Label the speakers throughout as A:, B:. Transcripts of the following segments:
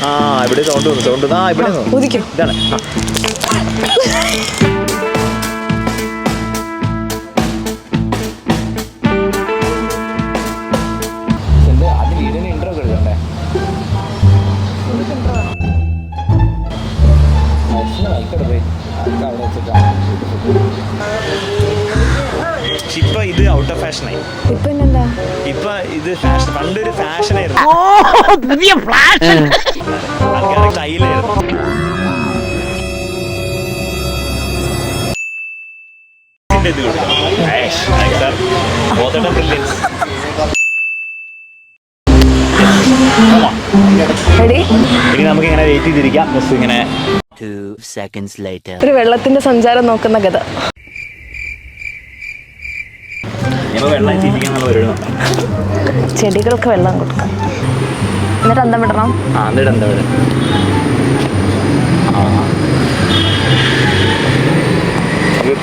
A: ആ ഇവിടെ സൗണ്ട് വന്നു സൗണ്ട് ആ ഇവിടെ ഇതാണ് ഇപ്പൊ ഇത് ഔട്ട് ഓഫ് ഫാഷനായി. ഇപ്പൊ ഇത് ഫാഷൻ പണ്ടൊരു ഫാഷനായിരുന്നു. ആൾക്കാരുടെ കയ്യിലായിരുന്നു. ഇനി നമുക്ക് ഇങ്ങനെ വെയിറ്റ് ചെയ്തിരിക്കാം. ബസ് ഇങ്ങനെ
B: 2 seconds later.
C: ഒരു വെള്ളത്തിന്റെ സഞ്ചാരം നോക്കുന്ന കഥ.
A: വെള്ളം എത്തിയിരിക്കാന്നുള്ള പരിപാടി.
C: ചെടികൾക്ക് വെള്ളം കൊടുക്കാം. എന്നിട്ട് അന്തം വിടണം.
A: എന്നിട്ട് എന്താ വിട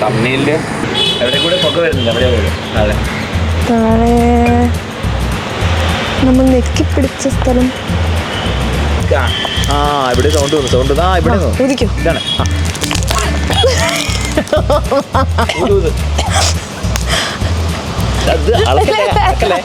A: തമ്മില് എവിടെ കൂടെ പൊക്കെ വരുന്നില്ല. എവിടെ താഴെ
C: താഴെ നമ്മൾ നെക്കിപ്പിടിച്ച സ്ഥലം.
A: ആ ഇവിടെ സൗണ്ട് വന്നു സൗണ്ട് ആ ഇവിടെ ഇതാണ് അത് അളക്കല്ലേ